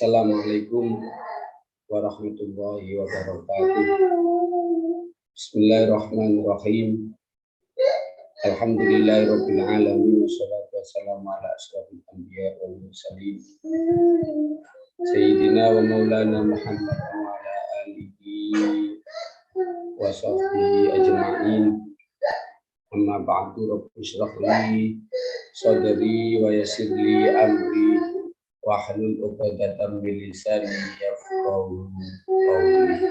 Assalamualaikum warahmatullahi wabarakatuh. Bismillahirrahmanirrahim. Alhamdulillahirabbil alamin wassalatu wassalamu ala asyrofil anbiya wal mursalin sayyidina wa maulana Muhammad wa ala alihi wa sahbihi ajma'in. Amma ba'du, rabbi shrah li sadri wa yassir li amri wahlul 'uqdatam min lisani yafqahu qawli.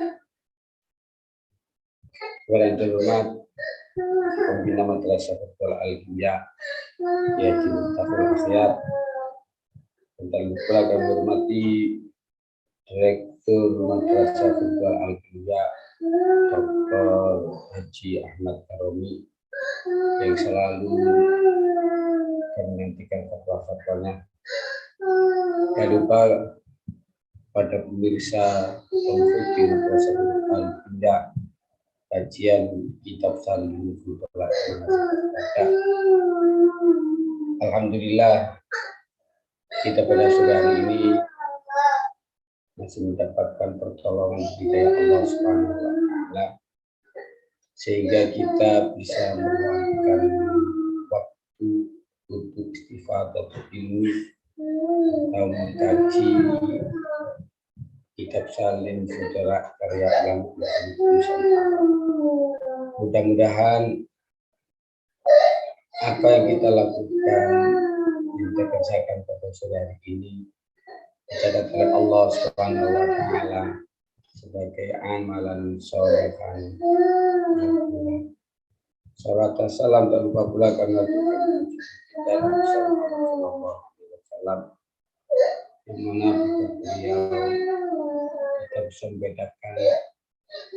Warahmatullahi Pembina Madrasah Fathul Al-Hiyya ya Jimutaful Akhyar. Dan pula kami hormati Direktur Madrasah Fathul Al-Hiyya Dr. Haji Ahmad Karomi yang selalu kami nantikan fatwa-fatwanya. Jangan lupa pada pemirsa Konfusi Madrasah Fathul Al-Hiyya kajian kitab Salim Futulah. Alhamdulillah kita pada sore hari ini masih mendapatkan pertolongan hidayah Allah Subhanahu wa taala sehingga kita bisa meluangkan waktu untuk istifadah ilmu atau mengkaji kitab Salim Futulah karya Alam. Mudah-mudahan apa yang kita lakukan, yang kita kerjakan pada sore hari ini dicatat oleh Allah Subhanahu wa taala sebagai amalan sholihan. Salawat dan salam tak lupa pula karena dan sallallahu alaihi wasallam yang mana beliau kita bisa membedakan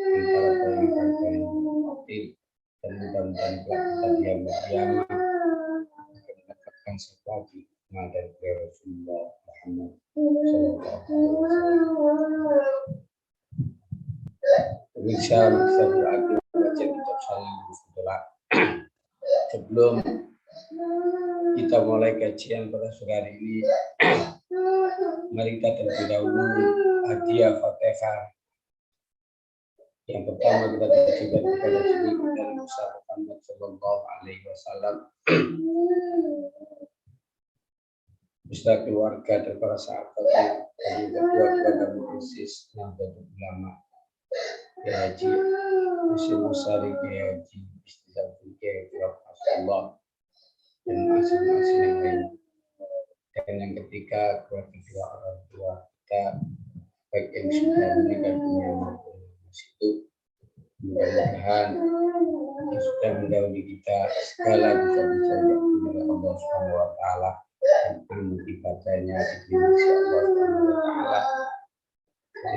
antara pengakuan dan batil, dan mudah-mudahan kita diam-diam akan mendapatkan sesuatu dari Rasulullah Muhammad sallallahu alaihi wasallam. Bisa berarti baca kitab Salim Futulah. Sebelum kita mulai kajian pada sore hari ini, mari kita terlebih dahulu hadiah Fatihah. Yang pertama kita tujukan kepada Nabi Muhammad sallallahu alaihi wasallam, beserta keluarga dan para sahabatnya, dan juga keluarga muassis Nahdlatul Ulama, ya Haji Hasyim Asy'ari, ya Haji Istiqamah, ya Rasulullah, dan masing-masing yang lain. Dan yang ketiga, keluarga kedua orang tua kita, baik yang sudah meninggal dunia maupun itu, mudah-mudahan yang sudah mendahului kita segala bisa oleh Allah Subhanahu wa taala, dan amal ibadahnya diterima Allah Subhanahu wa taala.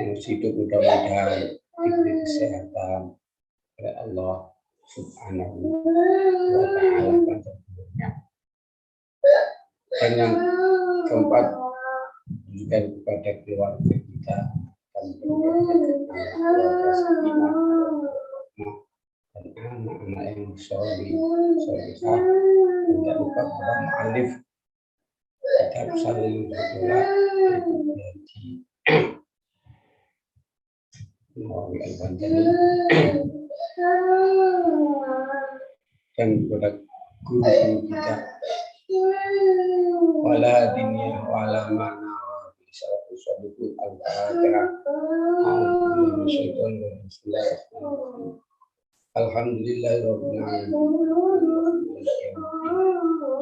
Yang hidup mudah-mudahan diberi kesehatan oleh Allah Subhanahu wa taala dan tentunya. Dan yang keempat, juga kepada keluarga kita dan keluarga sakinah dan anak-anak yang solihah. Tidak lupa para mu'alif kitab Salim Futulah Haji Muhammad Al-Bantani, dan kepada guru kita wala dunia wala mana bisa usul al-fatihah. Alhamdulillahirabbil alamin.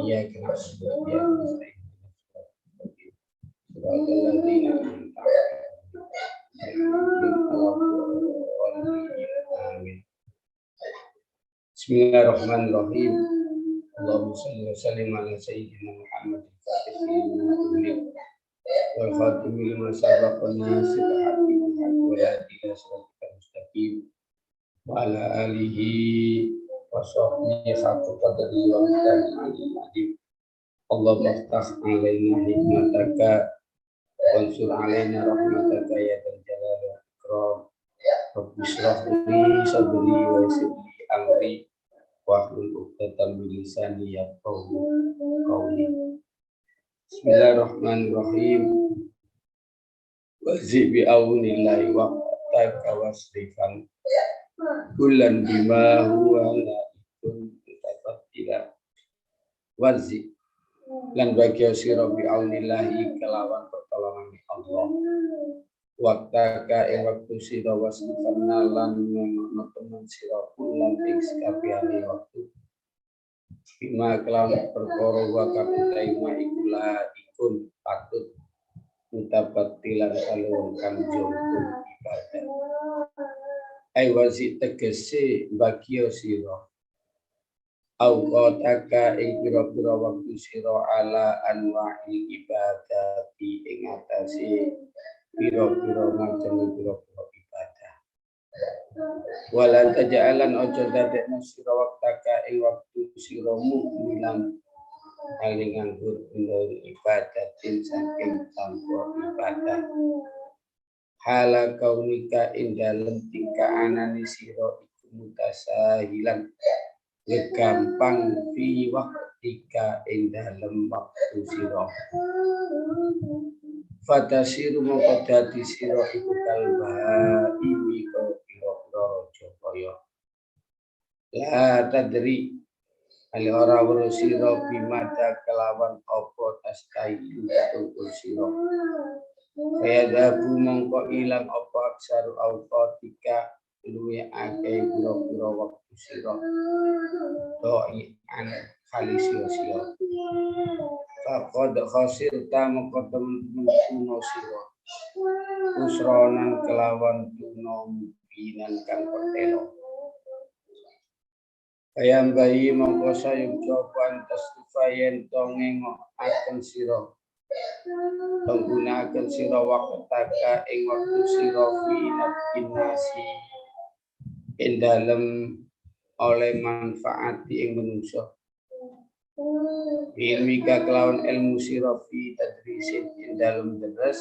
Iya kena ya Bismillahirrahmanirrahim. Allahumma shalli wa sallim ala sayyidina Muhammad al-Fatih wal khatim lima sabaqa nasir haqqi wa la ilaha mustaqim wa ala alihi wa sahbihi haqqo qadri wa miqdarihi. Allahumma iftah alaina hikmataka wansur alaina rahmataka ya dzal jalali wal ikram. Rabbi shrah li sadri wa yassir li amri wahlul 'uqdatam min lisani yafqahu qawli. Bismillahirrahmanirrahim. Wazi bi aunillahi waqtaka wasrifan kullan bima huwa la'ikun mutafattila. Wazi lan bagya sira bi aunillahi kelawan pertolongan Allah. Waktaka ing waktu sira wasrifan lan ngono temen sira kullan ing sakabehane waktu. Bima kelawan perkara wa kapitai ma ikun patut mutapatilan kalung kang jompun ibadah. Ai wazi tegese bagya sira awqataka ing pira-pira waktu sira ala anwa'il ibadati ing atase pira-pira macam pira-pira ibadah. Walan taja'alan ojo dadekno sira waktaka ing waktu sira mukmilan alingan hurun ibadatin saking tanpa ibadah. Hala kaunika ing dalem tingkaanane sira iku mutasahilan gampang fi waktika ing dalem waktu sira. Fatasiru mongko dadi sira iku kalba iki pira-pira raja kaya. La tadri ali ora weruh sira bimada kelawan apa tastai tungkul sira. Kaya dabu mongko ilang apa aksaru auqatika luwe akeh pira-pira waktu sira. Doi an kali sia-sia. Faqad khasirta mongko temen kuno sira. Usronan kelawan tuno binan kang pertelo. Ayam bayi mongko sayukjo pantes tufayen tongengok akan sira. Penggunaaken sira waktaka ing waktu sira fi nafsi ing dalem oleh manfaati ing manungsa. Ilmika kelawan ilmu sira fi tadrisin ing dalem deres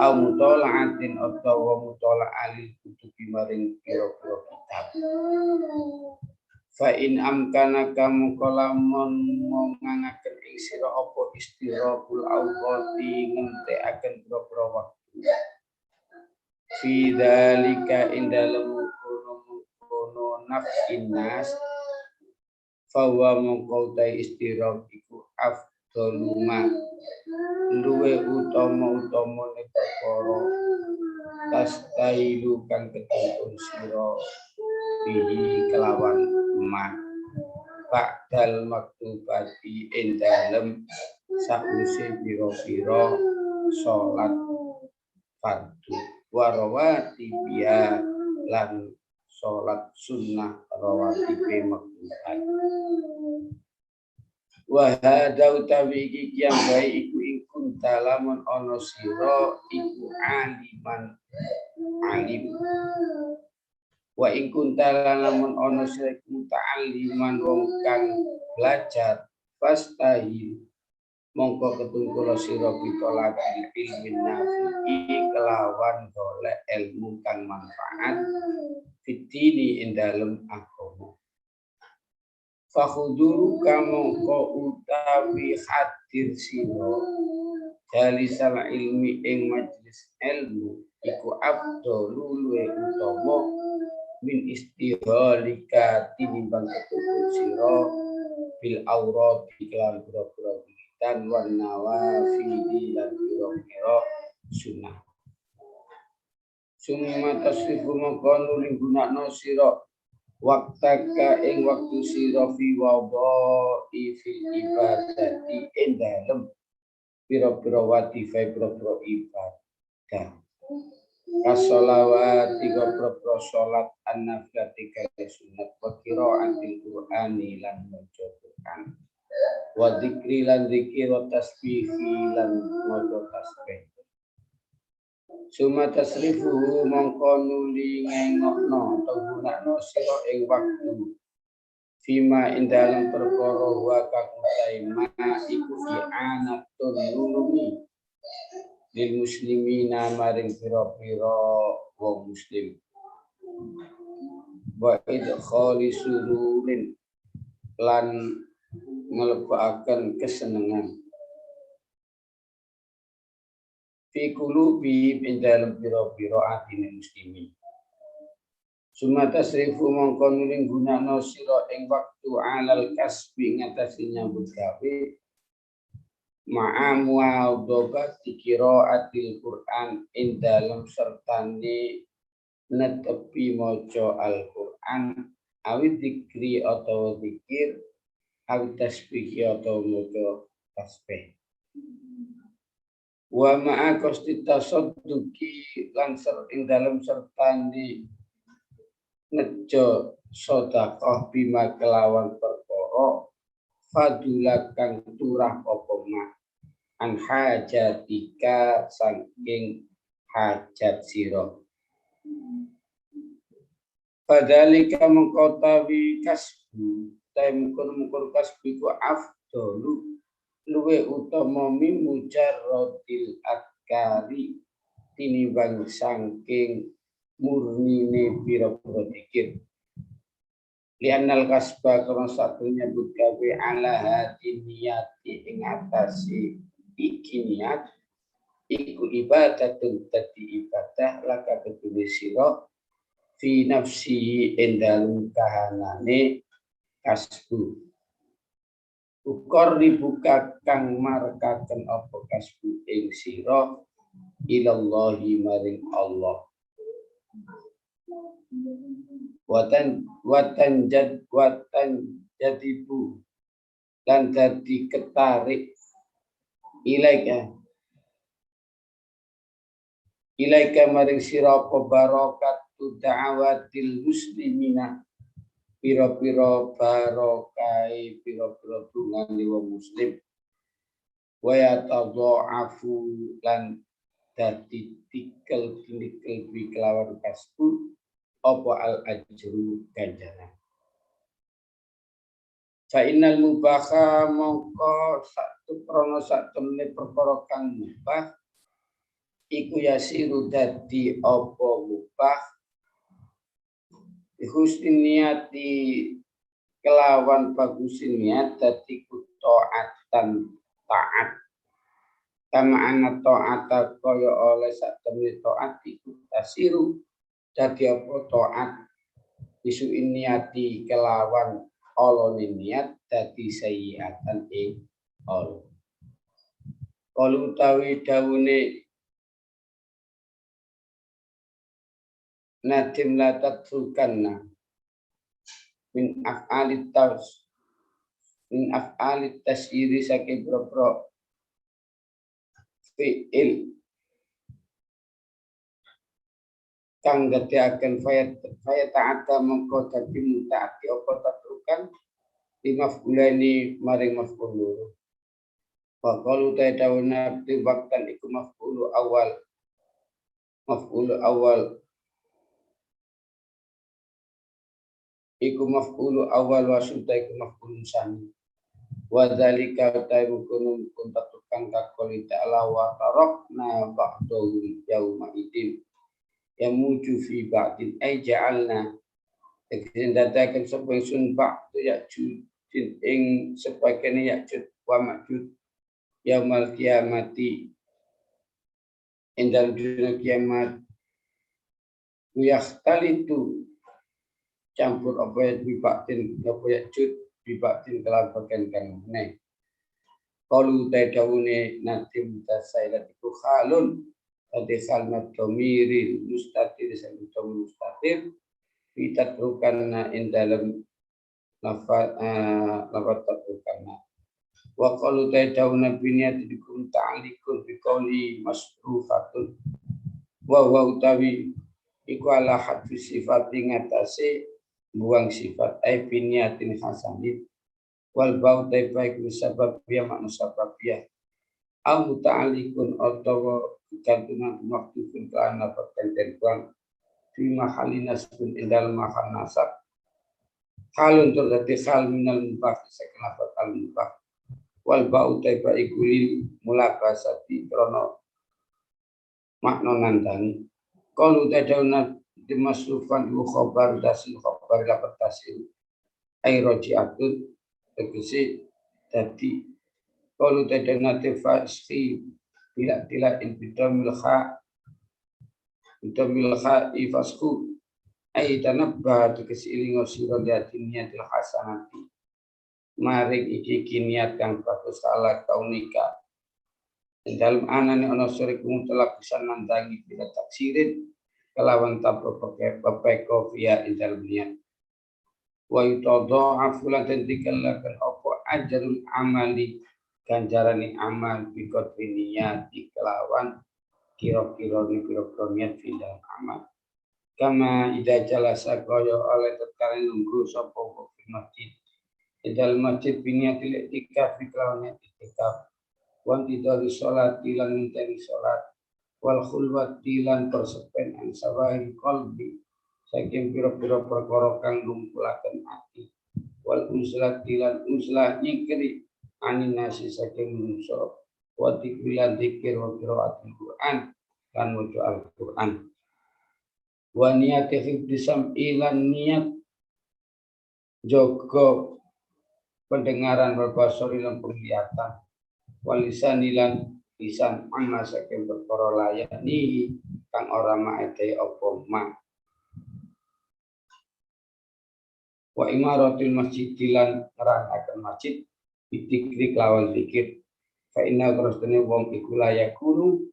au mutola'atin utawa mutola'alil kutubi maring pira-pira kitab. Fa in amkana kamu kalamun ngangaken ing sira apa istirahul awqati ngentekaken pira-pira waktu. Fi dzalika ing dalem kono nafsin nas fa wa mongko ta istirah iku afdaluma luwe utama ne perkara tastailu kang ketuntun sira bihi kelawan ma ba'dal maktubati ing dalem sause pira-pira salat fardu wa rawatibia lan salat sunnah rawatibe maktubat. Wa hadza utawi iki yang baik iku ing kunta lamun ana sira iku alim. Wa ing kunta lamun ana sira iku muta'alliman wong kang belajar fastahil mongko ketungkul sira pitolak ilmi nafi kelawan golek ilmu kang manfaat fitini ing dalem agama. Fakhuduru kamongko utawi hadir sira jalisal ilmi ing majlis ilmu iku afdalu luwe utama min istihalika tinimbang ketungkul sira bil aurat iklan pura-pura dan wan nawafili lan pira-pira sunnah. Summa tasrifu mongko nuli gunakno sira waktaka ing waktu sira fi wadha'i fil ibadati ing dalem pira-pira watifai pira-pira ibadah. Kasolawat tiga pira-pira salat an-nafilati kaya sunat wa qiraatil Qur'ani lan maca Qur'an. Wa dzikri lan dzikir wa tasbihi lan maca tasbih. Suma tasrifuhu mongko nuli ngengokno gunakno sira ing waktu fima ing dalem perkara wa kakutaima iku i'anatun nulungi lil muslimina maring pira-pira wong muslim wa idkhali sururin lan ngelebakaken kesenengan fi qulubi ing dalem pira-pira atine muslimin. Sumata tasrifu mongko nuling gunakno sira ing waktu alal kasbi ngatasi nyambut gawe ma'amu adobat qiraatil Qur'an ing dalem sertane netepi maca Al-Qur'an awit dikri atau zikir awit tasbih atau maca tasbih. Wa ma'a qasti tasadduqi lan ing dalem sertane nejo sedekah bima kelawan perkara fadulakan turah apa mah an hajatika saking hajat sira. Padhalika mengkotawi kasbu mungkur kasbu ku afdalu luwe utama mujarrodil akari tinimbang saking murnine pira-pira zikir. Lianal kasba karena satunya budgawe ala hati niyati ing atasi iki niat iku ibadatun tadi ibadah laka kedune sira fi nafsi endalum kahanane kasbu. Ukor dibuka kang markaken apa kasbu ing sira ilallahi maring Allah. Watan jadibu dan jadi ketarik ilaika maring sira barakatu da'awatil muslimina pira-pira barokai pira-pira tungane wong muslim wa yatadha'afu lan dadi tikel kelawan kasbu apa al ajru ganjaran. Fa innal mubaha mongko satu krono satu menit perkara kang mubah iku yasiru dadi apa mubah husni niati kelawan bagus niat dadi taatan taat kama ana taata kaya oleh satu menit taat iku tasiru dadi apa taat isu niati kelawan Allah niat dadi sayiatan ing Allah. Kalau utawi dawune nadim la tatrukanna min af'alit tasyiri saking boro fi'il kang gadahaken faya ta'ata mengko dadi mutaati apa tatrukan limaf'ulani maring maf'ul loro. Wa qalu ta'awuna bi waqtan iku maf'ul awal wa sunta iku maf'ul sani. Wa dzalika ta'awun kun tatrukan kakoli ta'ala wa tarakna ba'dahu yauma idin yamuju fi ba'din ay ja'alna dadakan sapa sun ba'du ya'jud ing sebagian ya'jud wa ma'jud yaumal kiamati indal dunia kiamat yakhtalitu campur apa ya bibatin apa ya'jud bibatin kelan bagian kang meneh qalu tadawune natim tasailatiku khalun tadi kalimat domiri mustatir sampai mustatir kita terukana in dalam lafaz terukana wa qalu ta'awuna biniyati dikum ta'alikun biqauli masrufatun wa utawi iku ala hadfi sifat ngatasi buang sifat ai biniyatin hasanit wal bau taifai sebab dia makna sebab dia au muta'alikun atau gantungan waktu pun kelana pertenten buang fi mahalin nasbun indal mahal nasab halun terjadi hal minal mubah sekenapa al mubah wal bau taifa ikulil mulabasati krono makna nandani qalu tadawna dimasrufan iku khabar dasil khabar lapat tasil ai rojiatun tegese dadi qalu tadawna tafsir Tidak inbidamil kha ifasku ai tanabba tukesilingo sira niatil hasanati maring iki niat kang bagus ala kaunika dalam anane ana sore kumutelak bisa nandangi bila taksirin kelawan tanpa pepeko via dalam niat wa yutadha'afu lan tentikallakan apa ajrul amali ganjarane amal bikot niat kelawan kira-kira niat dalam amal kama ida jalasa kaya oleh tetkala nunggu sapa fi masjid dalam masjid biniatil iktikaf kelawan iktikaf wan tidari salat lan ngenteni salat wal khulwati lan persepen an sawahi qalbi saking pira-pira perkara kang ngumpulaken ati wal uzlati lan uzlah nyingkiri anin nasi saking manusa wa dikrilan dzikir wa qiraatul Quran lan maca Al-Quran wa niyati hifdzi sam'i lan niat jaga pendengaran wal basari lan penglihatan wal lisani lan lisan amma saking perkara layani kang ora maete apa ma wa imaratul masjid lan ngranaken masjid bitikri lawan zikir fa inna qarastane wong iku layakunu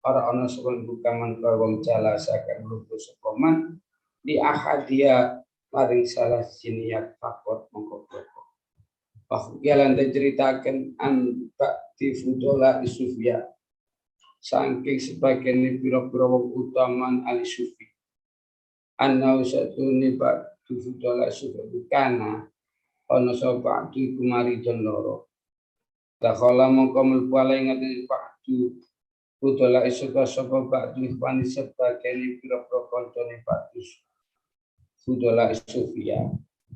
ora ana sebelum bukan mangka wong jalasa kang lungguh sapa man di ahadia maring salah siniat fakot mongko pokok jalan diceritakan an bakti fudola isufia saking sebagian pira-pira wong utaman ali sufi anna usatuni bakti fudola sufi kana ana sapa bakti kumari don loro dakhala mongko mlebu ala ing bakti fudola isuka sapa bakti pani sebagian pira-pira kancane bakti fudola isufia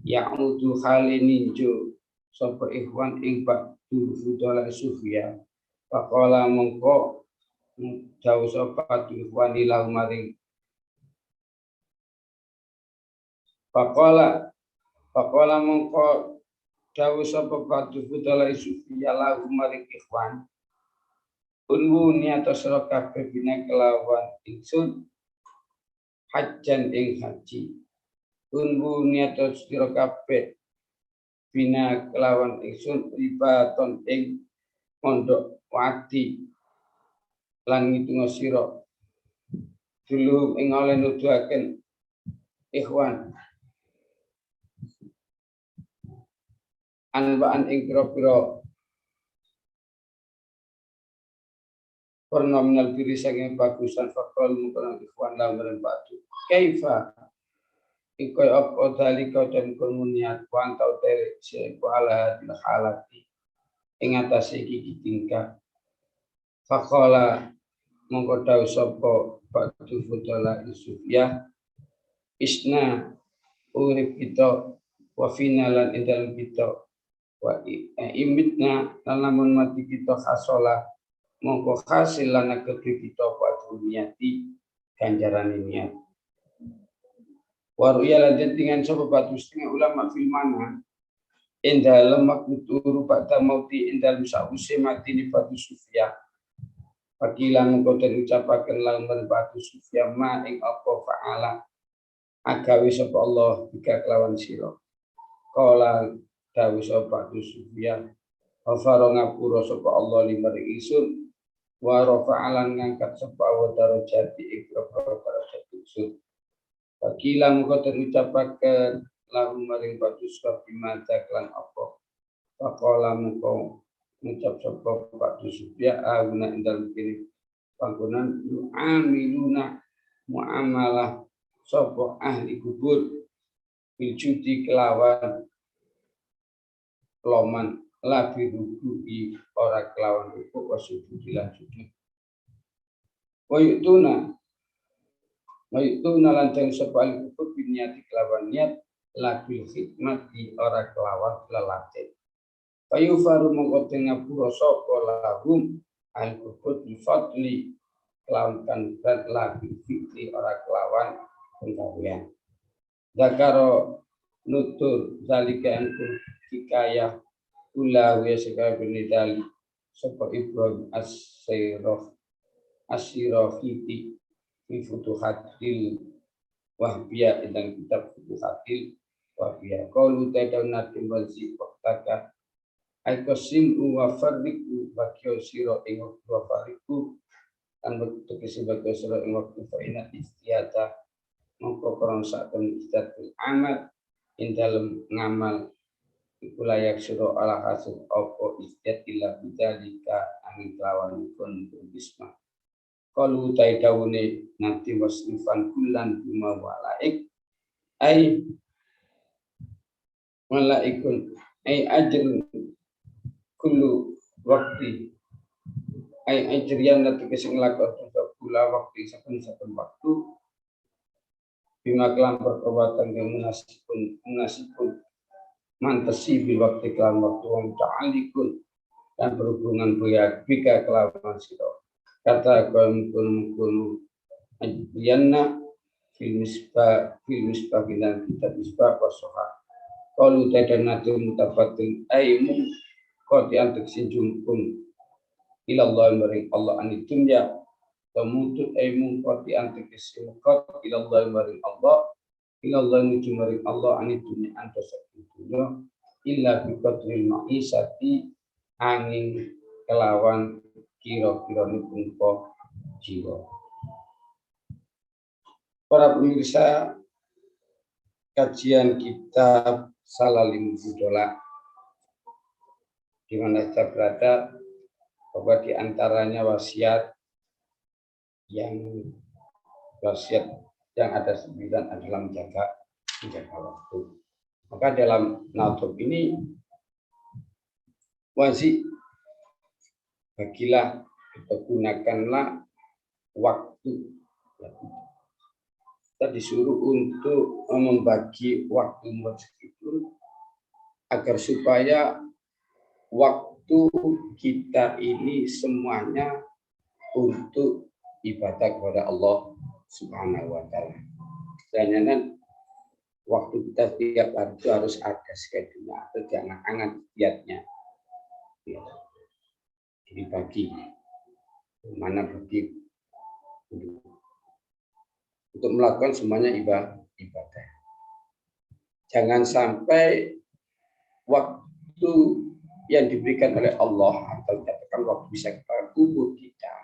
ya'udu halininjo sapa ikhwan ing bakti fudola isufia faqala mongko jauh sapa ikhwan ilau maring faqala mongko jauh sapa bakti fudola isufia lahu maring ikhwan unwu niata sira kabeh bina kelawan ingsun hajjan ing haji unwu niata sira kabeh bina kelawan ingsun ribaton ing mondok wati lan ngitung sira dulu ing oleh nuduhaken ikhwan anbaan ing pira-pira pernominal diri saking bagusan fakol mungkin ikhwan lamran batu kaifa ikoy apa dalika dan komuniat wantau tere seku ala hadil halati ing atase iki tingkah fakola mongko dawu sapa batu fudola isufiyah isna urip kita wa finalan indal kita wa imitna lamun mati kita khasola mongko hasil lana kedhi kita pada niati ganjaran niat waruya lan dengan sapa batu setengah ulama fil mana inda lemak turu pada mauti indal musause mati ni batu sufia pakilan mongko den ucapaken lamun batu sufia ma ing apa faala agawe sapa Allah bika kelawan sira qala dawuh sapa batu sufia afaro ngapura sapa Allah limari isun wa rafa'alan ngangkat sapa wa darajati ikra darajat ingsun wakila muga terucapaken lahum maring batu sufia bimata kelan apa faqala muga ngucap sapa batu sufia aguna indal kiri panggonan yu'amiluna muamalah sapa ahli kubur biljudi kelawan loman labi ruku'i ora kelawan rukuk wa sujud lan sujud wa yutuna lan jeng sapa kubur biniati kelawan niat labi khidmati ora kelawan lelate kayu faru mongko ngapura sapa lahum al kubur bi fadli kelawan kan labi fitri ora kelawan penggawean zakaro nutur zalika ankum hikayah ula wa sekaya benidali sapa Ibrahim as-Sayraf Asyirafiti fi futuhatil wahbiya dan kitab futuhatil wahbiya. Qalu tadawna timbazi waktaka aikosim wa farriku bakyo siro ing waktu wa farriku dan bertukis bakyo siro ing waktu fa'inat istiyata mongko korong saatun istiatul amal in dalam ngamal iku layak siro ala hasil opo istiatillah bidalika angin lawan kun bisma. Qalu taidawune nanti wasifan kulan bima walaik ay malaikun ay ajrun kullu waktu ay ajrian nanti kesing lakon kula waktu saben-saben waktu bima kelam pertobatan yang munasibun mantasi bil waktu kelam waktu wong ta'alikun dan berhubungan bika kelawan siro kata kun ajrianna fil misbah bilan kitab misbah wasoha qalu tadanatu mutafatin aimu qad antuk sinjungkun ilallah maring Allah anitunya temutut aimu qad antuk sinqat ilallah maring Allah ilallah maring Allah anitunya antus itunya illa bi qadril ma'isati angin kelawan kira-kira nipun jiwa. Para pemirsa kajian kitab Salalim Budola di mana kita berada, bahwa di antaranya wasiat yang ada 9 adalah menjaga waktu. Maka dalam Nautub ini wajib bagilah atau gunakanlah waktu. Kita disuruh untuk membagi waktu meskipun agar supaya waktu kita ini semuanya untuk ibadah kepada Allah Subhanahu wa taala. Dan waktu kita tiap hari itu harus ada schedule atau jangan giatnya. Ya. Dibagi mana bagi untuk melakukan semuanya ibadah. Jangan sampai waktu yang diberikan oleh Allah atau dikatakan waktu bisa kita kubur kita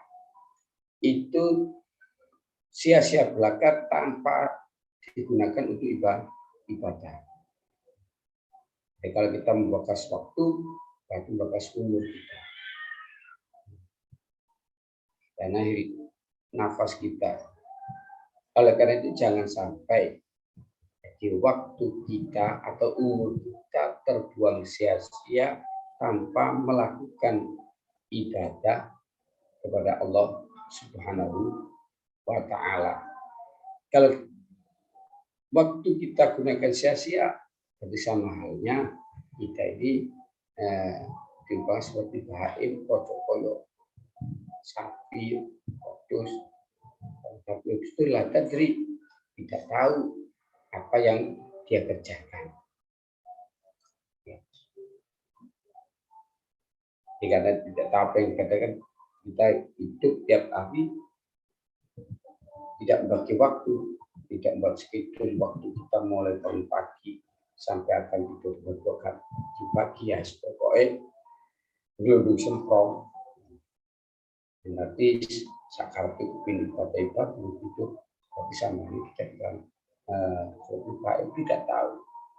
itu sia-sia belaka tanpa digunakan untuk ibadah. Jadi kalau kita membakas waktu, berarti membakas umur kita. Karena nafas kita. Oleh karena itu jangan sampai di waktu kita atau umur kita terbuang sia-sia tanpa melakukan ibadah kepada Allah Subhanahu wa taala. Kalau waktu kita gunakan sia-sia, berarti sama halnya kita ini dibahas seperti bahaim, koyo, sapi, kodus, tapi itu lah tadi tidak tahu apa yang dia kerjakan. Karena tidak tahu apa yang dikatakan, kita hidup tiap hari tidak membagi waktu, tidak membuat schedule waktu kita mulai dari pagi sampai akan tidur berdoa di pagi ya pokoknya belum semprong. Nanti sakar itu pilih ibadah itu bisa menjadi kita tidak tahu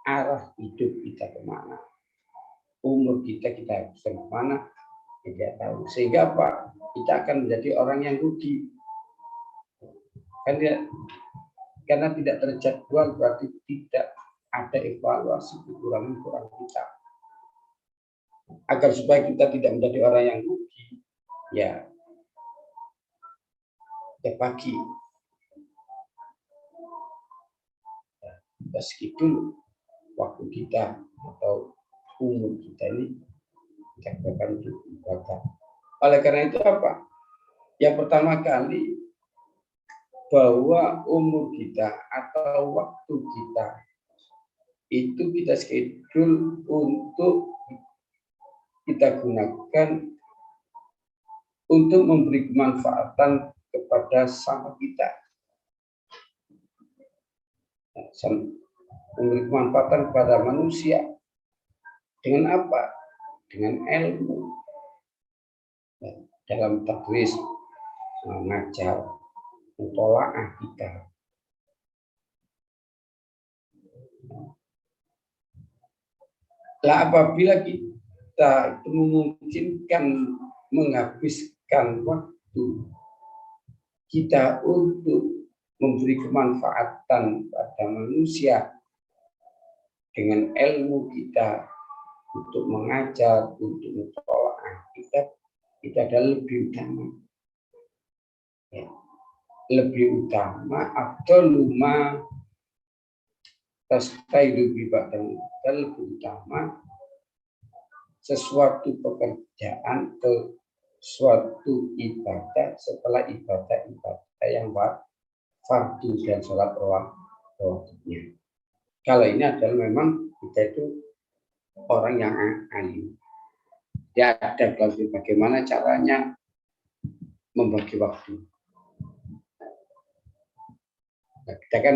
arah hidup kita kemana, umur kita harus kemana, tidak tahu. Sehingga apa? Kita akan menjadi orang yang rugi. Karena tidak terjadwal berarti tidak ada evaluasi kekurangan kita. Agar supaya kita tidak menjadi orang yang rugi, ya pagi. Meskipun waktu kita atau umur kita ini dikatakan untuk ibadah. Oleh karena itu apa? Yang pertama kali bahwa umur kita atau waktu kita itu kita schedule untuk kita gunakan untuk memberi kemanfaatan kepada sama kita, memberi kemanfaatan kepada manusia. Dengan apa? Dengan ilmu. Dalam tadris, mengajar, mutola'ah kita. Lah apabila kita itu memungkinkan menghabiskan waktu kita untuk memberi kemanfaatan pada manusia dengan ilmu kita, untuk mengajar, untuk mutola'ah kita adalah lebih utama. Ya. Lebih utama atau luma tastaidu bibatan, lebih utama sesuatu pekerjaan atau suatu ibadah setelah ibadah yang fardu dan sholat rawatibnya. Kalau ini adalah memang kita itu orang yang alim. Dia ada bagaimana caranya membagi waktu. Nah, kita kan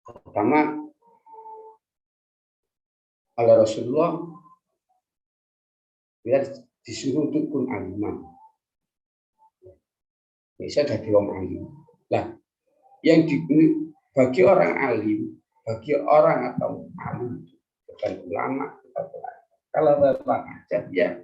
pertama oleh Rasulullah kita disuruh untuk kun aliman. Bisa jadi orang alim. Nah, yang bagi orang alim, bagi orang atau alim, bukan ulama, kalau memang aja ya,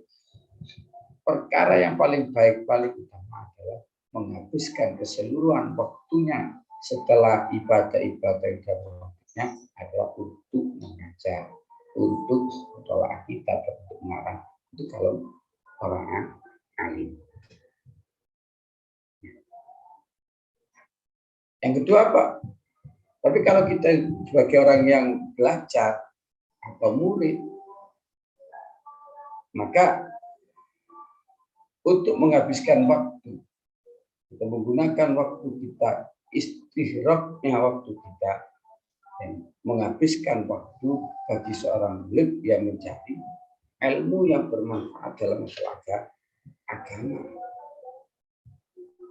perkara yang paling baik, paling utama adalah menghabiskan keseluruhan waktunya setelah ibadah-ibadah waktunya adalah untuk mengajar, untuk menolak kita, untuk mengarang. Itu kalau orang alim. Yang kedua apa? Tapi kalau kita sebagai orang yang belajar atau murid, maka untuk menghabiskan waktu, kita menggunakan waktu kita, istirahatnya waktu kita, dan menghabiskan waktu bagi seorang murid yang mencari ilmu yang bermanfaat dalam masalah agama.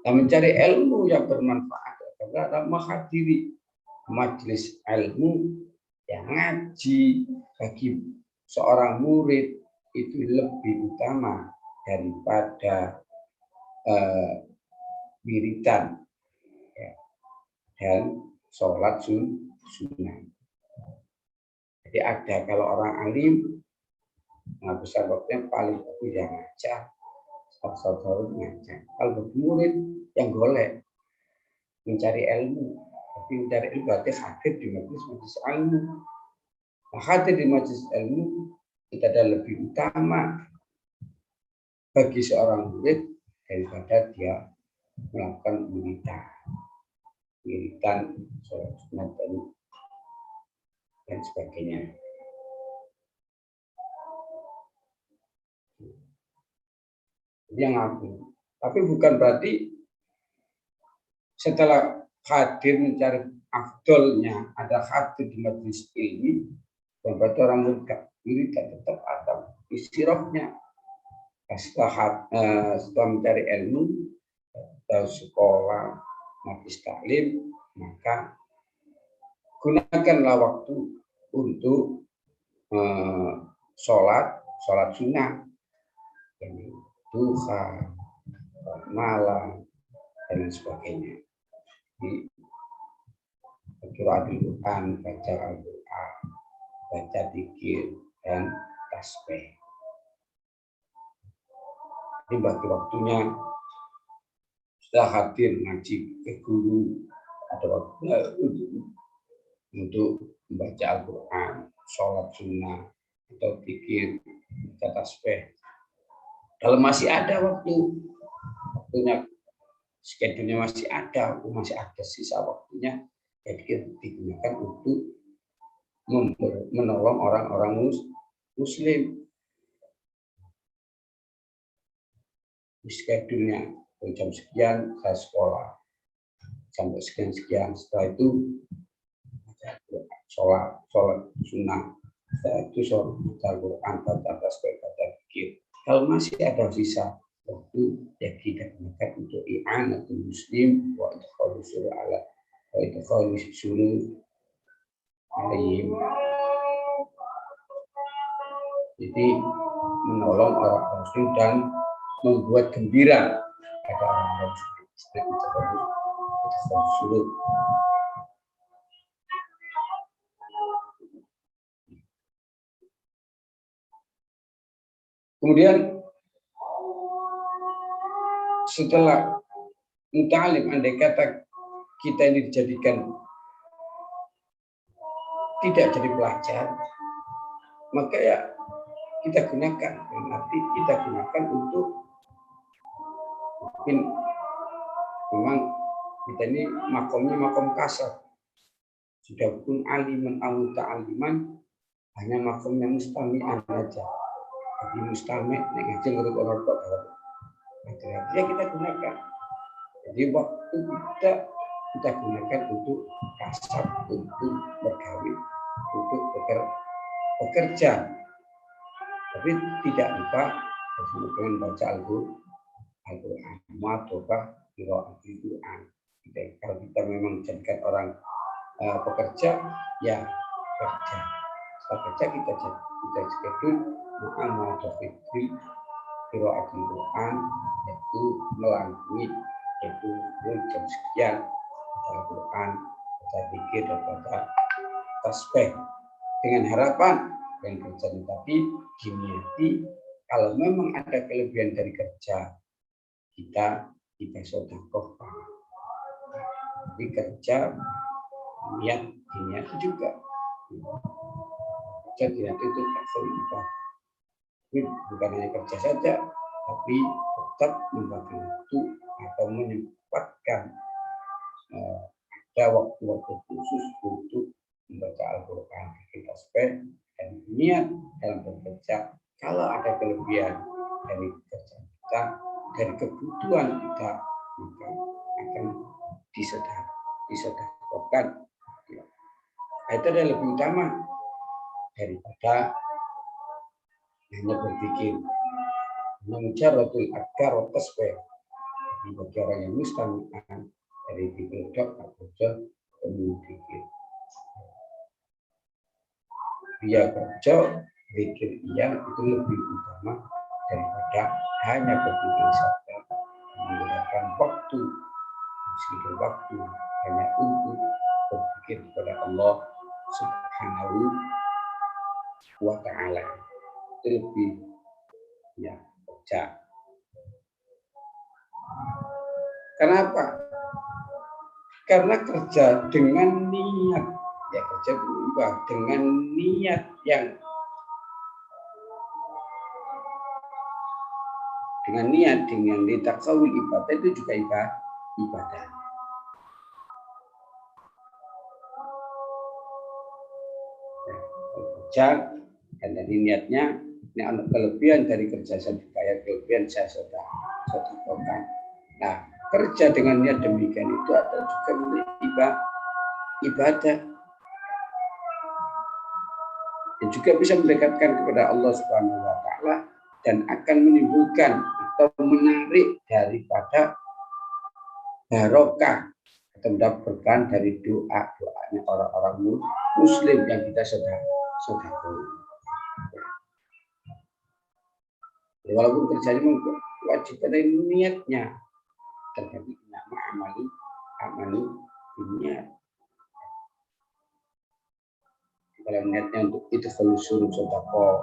Dan mencari ilmu yang bermanfaat adalah menghadiri majelis ilmu yang ngaji bagi seorang murid itu lebih utama daripada wiridan ya, dan sholat sunnah. Jadi ada kalau orang alim menghabiskan waktunya paling bagus yang ngajar, saudara ngajar. Kalau bagi murid yang golek mencari ilmu, tapi mencari ilmu berarti hadir di majelis ilmu. Nah, hadir di majelis ilmu itu adalah lebih utama bagi seorang murid daripada dia melakukan wiridan, sholat sunat dan sebagainya. Yang aku, tapi bukan berarti setelah hadir mencari afdolnya ada hadir di majelis ilmi, dan berarti orang murid wiridan tetap ada istirahatnya. Setelah mencari ilmu atau sekolah majelis taklim, maka gunakanlah waktu untuk sholat sunnah, yani duha, malam dan sebagainya. Di qiraatul Quran, baca Al-Quran, baca dzikir dan tasbih. Ini bagi waktunya sudah hadir ngaji ke guru, ada waktunya untuk membaca Al-Quran, sholat sunnah, atau dzikir, baca tasbih. Kalau masih ada waktunya, schedule-nya masih ada sisa waktunya, jadi digunakan untuk menolong orang-orang muslim. Schedule-nya jam sekian saya sekolah sampai sekian, setelah itu sholat sunnah, setelah itu sholat Al-Quran, baca tasbih, baca dzikir. Kalau masih ada sisa waktu yang kita gunakan untuk i'anatul muslim wa idkhalus surur ala wa idkhalus surur alaihim. Jadi menolong orang muslim dan membuat gembira pada orang muslim. Idkhalus surur. Kemudian setelah muta'alim, andai kata kita ini dijadikan tidak jadi pelajar, maka ya kita gunakan, nanti kita gunakan untuk mungkin memang kita ini makomnya makom kasar, sudah pun aliman au ta'aliman, hanya makomnya mustami'an saja. Jadi mustami' ngaji ngurut orang tua, ya kita gunakan. Jadi waktu kita gunakan untuk kasar, untuk bergawe, untuk bekerja. Tapi tidak lupa dengan baca Al-Quran, atau qira'ah. Kalau kita memang jadikan orang pekerja, ya kerja. Setelah kerja kita schedule mu'amalah fikri qira'ah Al-Quran, yaitu melalui yaitu jam sekian Al-Quran, baca zikir dan baca tasbih, dengan harapan yang kerja tadi diniati kalau memang ada kelebihan dari kerja kita sedekah. Tapi kerja diniati juga. Kerja diniati itu takful ibadah. Ini bukan hanya kerja saja, tapi tetap membagi waktu atau menyempatkan ada waktu-waktu khusus untuk membaca Al-Quran, kita spend dan niat dalam bekerja. Kalau ada kelebihan dari kerja kita, dari kebutuhan kita, maka akan disedekahkan. Itu adalah lebih utama daripada hanya berpikir. Mujarradul akar wa tasbih. Bagi orang yang mustami'an dari pikir dok atau berpikir. Dia kerja, pikir iya itu lebih utama daripada hanya berpikir saja, menggunakan waktu, sedikit waktu hanya untuk berpikir kepada Allah Subhanahu wa Ta'ala. Itu lebih ya kerja. Kenapa? Karena kerja dengan niat, ya kerja berubah dengan niat yang dengan litakawil ibadah itu juga ibadah. Kerja dan dari niatnya ini ada kelebihan dari kerja saya kayak kelebihan saya sedekahkan. Nah, kerja dengan niat demikian itu ada juga ibadah dan juga bisa mendekatkan kepada Allah Subhanahu wa Ta'ala dan akan menimbulkan atau menarik daripada barokah atau mendapatkan dari doanya orang-orang muslim yang kita sedekahkan. Walaupun kerjanya wajib ada niatnya terjadi nama amali niat. Kalau niatnya untuk itu solusi sedekah,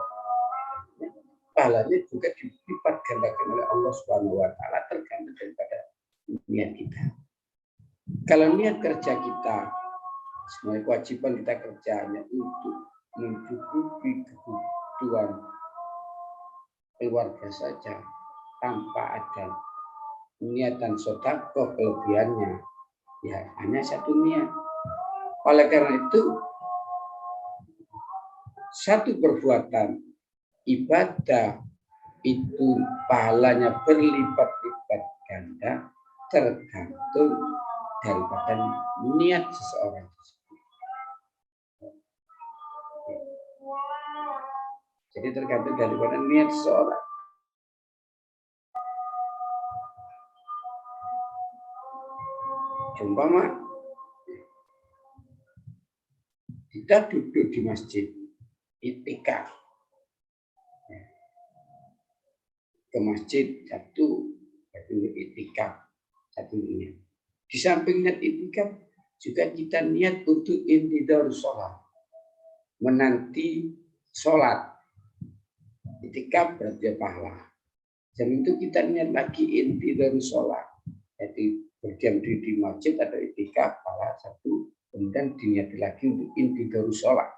pahalanya juga dilipat gandakan oleh Allah Subhanahu wa Ta'ala tergantung daripada niat kita. Kalau niat kerja kita, semua kewajiban kita kerjanya untuk mencukupi kebutuhan keluarga saja tanpa ada niatan sedekah kelebihannya, ya hanya satu niat. Oleh karena itu, satu perbuatan ibadah itu pahalanya berlipat-lipat ganda tergantung daripada niat seseorang. Jadi tergantung daripada niat seseorang. Umpama kita duduk di masjid, itikaf, ke masjid satu itikaf, satu niat. Di samping niat itikaf juga kita niat untuk intidhar sholat, menanti sholat. Itikaf berarti pahala. Dan itu kita niat lagi intidhar sholat, jadi berdiam diri di masjid atau itikaf pahala satu, kemudian diniati lagi untuk intidhar sholat,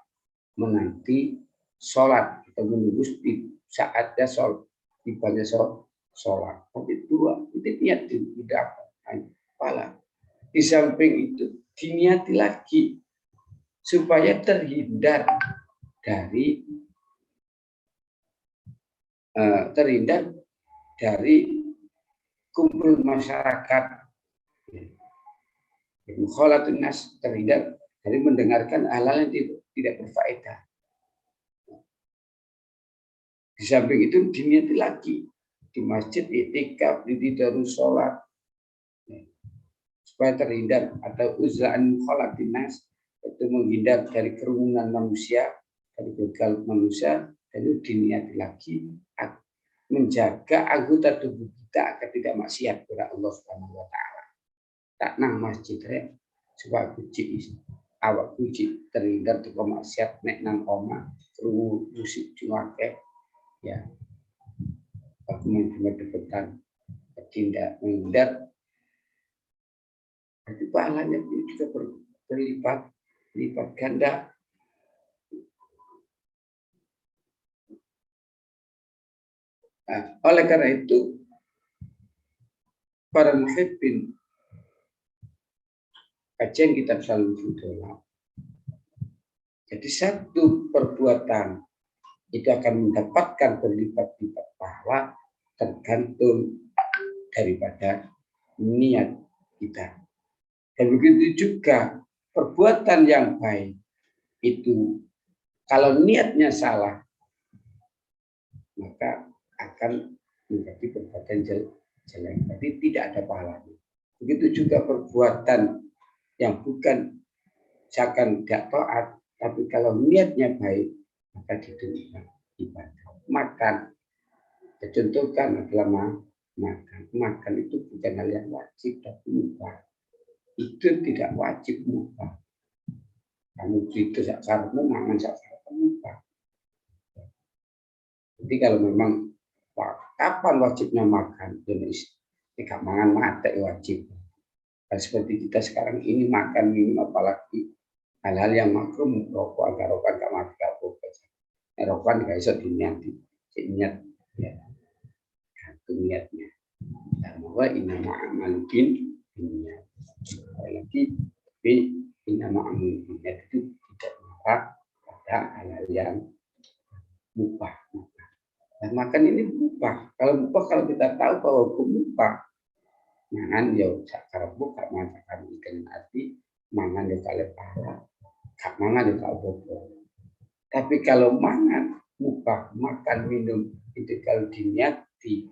menanti sholat, kita menunggu di saatnya sholat, tibanya sholat. Tapi dua, itu niat tidak pahala. Di samping itu diniati lagi supaya terhindar dari kumpul masyarakat, mukhalatun nas, terhindar dari mendengarkan hal-hal yang tidak berfaedah. Di samping itu diniati lagi di masjid itikaf, di darus sholat, supaya terhindar atau uzla'an mukhalatun nas, itu menghindar dari kerumunan manusia, dari begal manusia, dan itu diniati lagi menjaga anggota tubuh kita agar tidak maksiat kepada Allah Subhanahu wa taala. Tak nang masjid rek supaya kuci awak kuci terhindar dari maksiat nek nang oma krungu musik cuake ya. Aku mendebetan tidak menghindar. Tapi pahalanya juga berlipat ganda. Nah, oleh karena itu para muhibbin kajian kitab Salul Fudola. Jadi satu perbuatan itu akan mendapatkan berlipat-lipat pahala tergantung daripada niat kita. Dan begitu juga perbuatan yang baik itu kalau niatnya salah maka akan menjadi perbuatan jelek. Jadi tidak ada pahalanya. Begitu juga perbuatan yang bukan misalkan tidak taat, tapi kalau niatnya baik maka diterima ibadah. Makan, dicontohkan adalah makan. Makan itu bukan hal yang wajib tapi mubah. Itu tidak wajib mubah. Kamu itu karena mangan karena mubah. Jadi kalau memang kapan wajibnya makan, jenis tidak mangan mate wajib. Dan seperti kita sekarang ini makan minum apalagi hal-hal yang makruh, rokok agar rokok nggak mati apa-apa. Rokok nggak bisa diniati, niat ya, itu niatnya. Dan bahwa inama amalin niat. Lagi, tapi inama amalin niat itu tidak mengarah pada hal-hal yang mubah. Nah, makan ini mubah. Kalau kita tahu bahwa mubah, mangan ya sakar buka makan ikan arti mangan ya kale pahala, gak mangan ya gak apa-apa. Tapi kalau mangan mubah, makan minum itu kalau diniati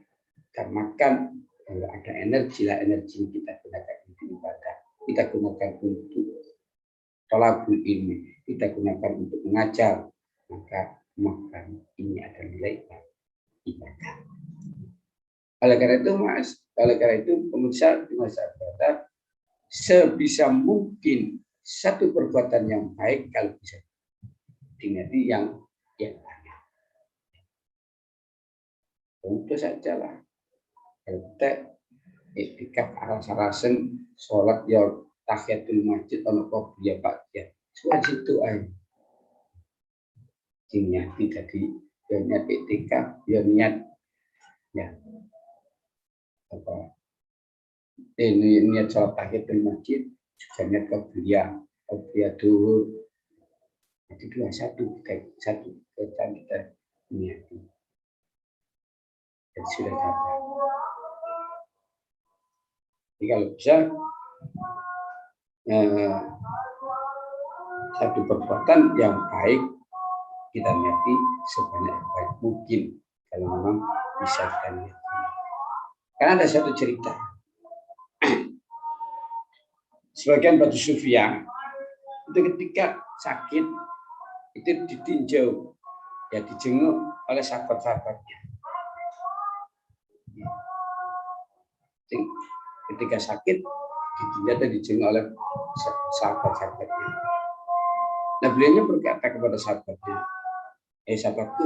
dan makan kalau ada energi lah, energi kita gunakan untuk ibadah, kita gunakan untuk thalabul ilmi, kita gunakan untuk mengajar, maka makan ini adalah nilai ibadah. Oleh karena itu pemirsa di masyarakat sebisa mungkin satu perbuatan yang baik kalau bisa diniati yang banyak. Tentu saja lah. Kalau kita itikaf aras-arasen sholat ya tahiyatul masjid ono qobliyah ba'diyah. Wajib itu aja. Diniati jadi ya niat itikaf ya niat ya apa ini niat sholat tahiyatul masjid juga niat qobliyah duhur. Jadi satu kita niati. Jadi sudah dapat. Jadi kalau bisa satu perbuatan yang baik kita niati sebanyak baik mungkin kalau memang bisa kita niati. Karena ada satu cerita Sebagian batu sufia itu ketika sakit itu ditinjau, ya dijenguk oleh sahabat-sahabatnya. Ketika sakit ditinjau atau dijenguk oleh sahabat-sahabatnya. Nah beliau berkata kepada sahabatnya, sahabatku,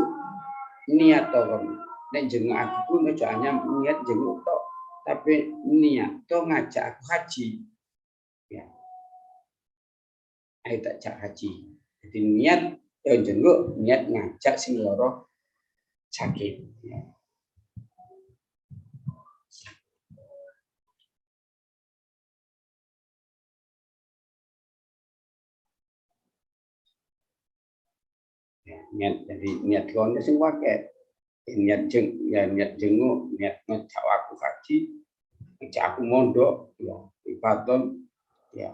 niat toh, nek jenguk aku pun hanya niat jenguk toh, tapi niat toh ngajak aku haji. Ya, ayo tak jak haji. Jadi niat jenguk, niat ngajak sing loro sakit. Ya. Niat jadi niat kono sing wae. Niat jenguk, niat ngajak aku haji, ngajak aku mondok, ya, ibadah, ya.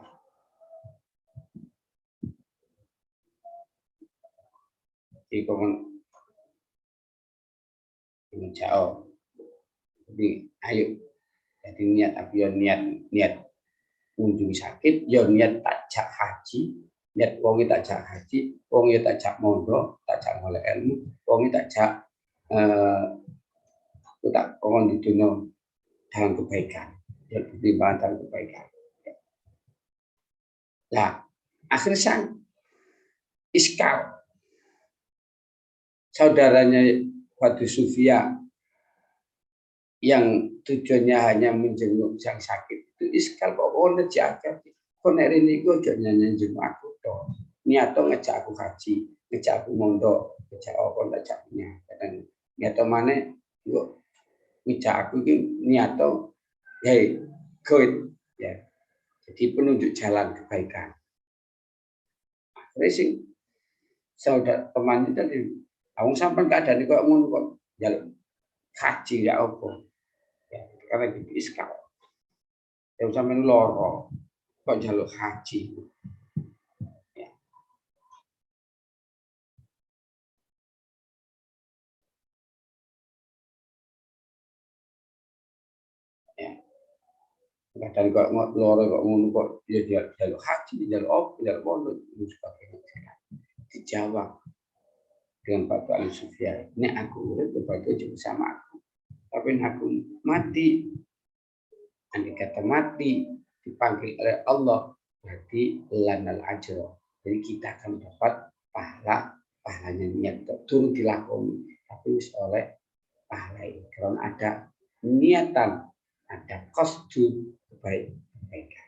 Jadi kon ngajak, jadi ayo, jadi niat aku ya niat kunjung sakit, ya niat tajak haji, niat wongi tajak haji, wongi tajak mondok, tajak oleh ilmu, wongi tajak tak kon di dunia dalam kebaikan, ya pertimbangan dalam kebaikan. Nah, akhirnya sang iskal saudaranya Batu Sufia yang tujuannya hanya menjenguk sang sakit itu iskal kok ono jaga kok nek rene iku aja nyanyi jenguk aku to niato ngejak aku haji ngejak aku mondok ngejak apa ngejak punya dan niato maneh yo ngejak aku iki niato hey good ya jadi penunjuk jalan kebaikan racing saudara teman itu tadi aku sampai keadaan kok ngono kok jaluk haji ya apa ya karena gitu iskal yang sampai loro kok jaluk haji ya. Ya. Kadang kok loro kok ngono kok ya jaluk haji jaluk apa jaluk pondok itu sebagainya dijawab dengan Pak Ali Sufyan ini aku urip berbagi juga sama aku tapi aku mati andai kata mati dipanggil oleh Allah berarti lanal ajro jadi kita akan dapat pahalanya niat turun dilakoni tapi oleh pahala ini karena ada niatan ada kostum kebaikan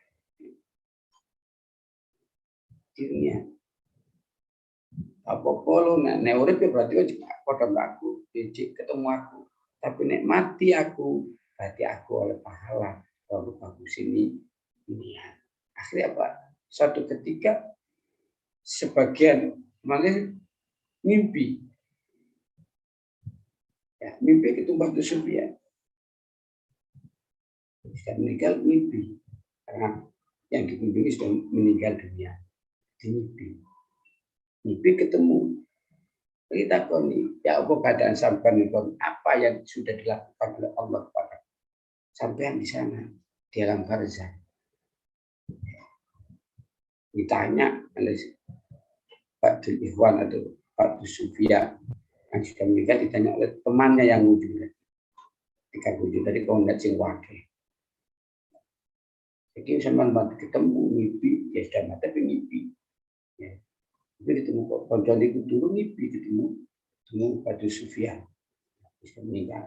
dunia apa polo nek urip berarti juga padha aku ketemu aku tapi nek mati aku berarti aku oleh pahala kalau bagus ini niat akhirnya apa suatu ketika sebagian malah mimpi ya mimpi ketumbah itu Sufia sudah meninggal mimpi karena yang dikunjungi sudah meninggal dunia di mimpi ketemu kita koni ya apa keadaan sampai apa yang sudah dilakukan oleh Allah kepada sampai di sana di alam barzah ditanya oleh Pak Dul Ikhwan atau Pak Sufia yang sudah meninggal ditanya oleh temannya yang wujud ketika wujud tadi kau nggak sing wakil jadi sama ketemu mimpi ya sudah mati tapi mimpi ya itu ketemu konjol itu dulu mimpi ketemu Pak Sufia sudah meninggal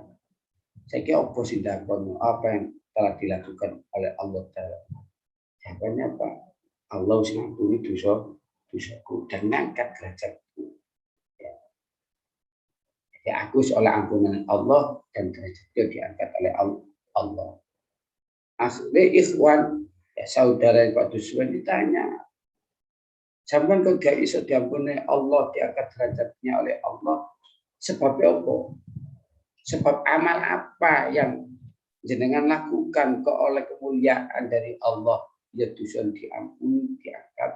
saya kira opposite apa yang telah dilakukan oleh Allah Taala jawabannya apa Allah mengampuni dosaku dan mengangkat derajatku ya. Jadi aku oleh ampunan Allah dan derajatku diangkat oleh Allah akhirnya ikhwan ya saudara Pak Duswan ditanya sampai kok gak iso diampuni Allah diangkat derajatnya oleh Allah sebabnya apa sebab amal apa yang jenengan lakukan kok oleh kemuliaan dari Allah ya dosa diampuni diangkat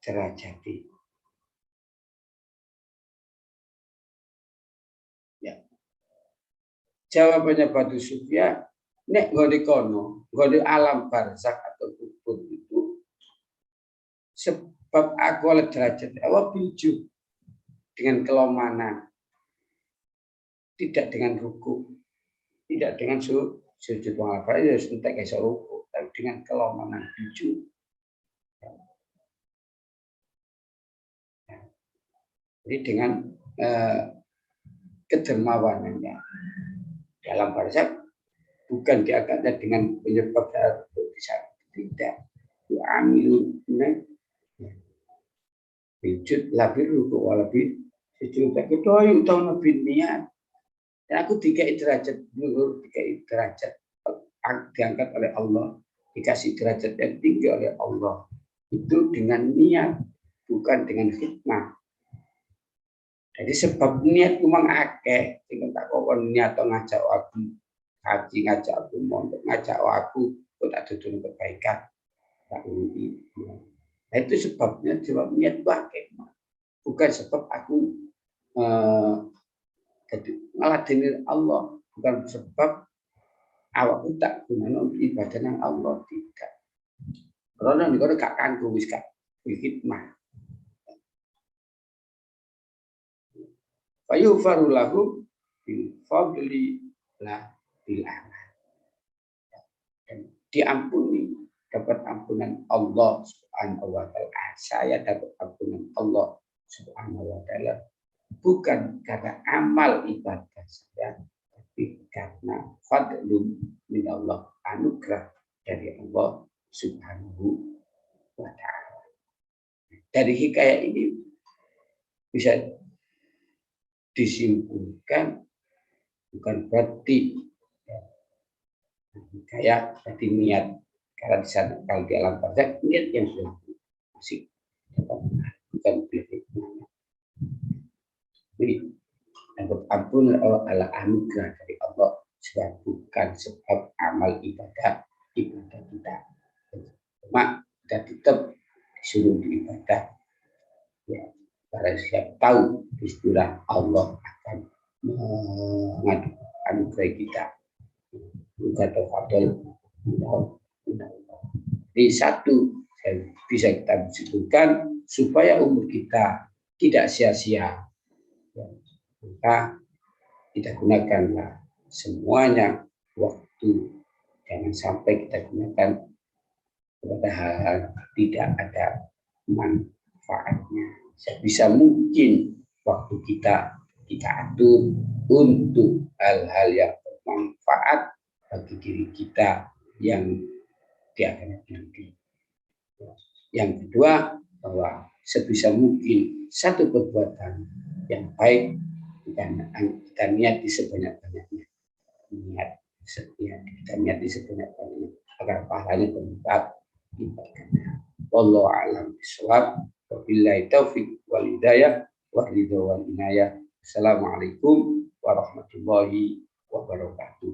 derajat ya jawabannya Batu Sufya nek ngode kono ngode alam barzakh atau kubur itu sebab aku oleh derajat Allah biju dengan kelemahan, tidak dengan ruku, tidak dengan sujud wal ya sentek iso ruku, tapi dengan kelemahan biju. Jadi dengan kedermawanannya dalam bahasa bukan diangkatnya dengan penyebab bisa tidak amilu wujud labir ruku walabi sujud tak kedua yang tahu nabi niat dan aku dikai derajat luhur dikai derajat diangkat oleh Allah dikasih derajat yang tinggi oleh Allah itu dengan niat bukan dengan hikmah. Jadi sebab niat memang akeh sing tak kok niat ngajak aku haji ngajak aku mondok ngajak aku kok tak duduk kebaikan tak ini. Nah, itu sebabnya niat akeh bukan sebab aku ngeladeni Allah bukan sebab awakku tak gunane ibadah nang Allah tidak. Karena niku gak kanggo wis gak hikmah. Fayu farulahu bil fadli la bil amal. Dan diampuni dapat ampunan Allah Subhanahu wa taala. Saya dapat ampunan Allah Subhanahu wa taala bukan karena amal ibadah saya, tapi karena fadlun min Allah, anugerah dari Allah Subhanahu wa taala. Dari hikayat ini bisa disimpulkan bukan berarti kayak berarti niat karena di sana kalau di alam barzakh niat yang sudah masih bukan pilih. Jadi ampun ala anugerah dari Allah sudah bukan sebab amal ibadah kita. Cuma kita tetap disuruh diibadah. Ya, karena siap tahu istilah Allah akan mengadu anugerah kita. Bukan tafadhol. Jadi satu bisa kita sebutkan supaya umur kita tidak sia-sia. Maka kita gunakanlah semuanya waktu, jangan sampai kita gunakan kepada hal-hal tidak ada manfaatnya. Sebisa mungkin waktu kita atur untuk hal-hal yang bermanfaat bagi diri kita yang di akhirat nanti. Yang kedua, bahwa sebisa mungkin satu perbuatan yang baik kita niat di sebanyak-banyaknya. Kita niat di sebanyak-banyaknya agar pahalanya berlipat. Wallahu a'lam bishawab. Wabillahi taufiq wal hidayah wa ridha wal inayah. Assalamualaikum warahmatullahi wabarakatuh.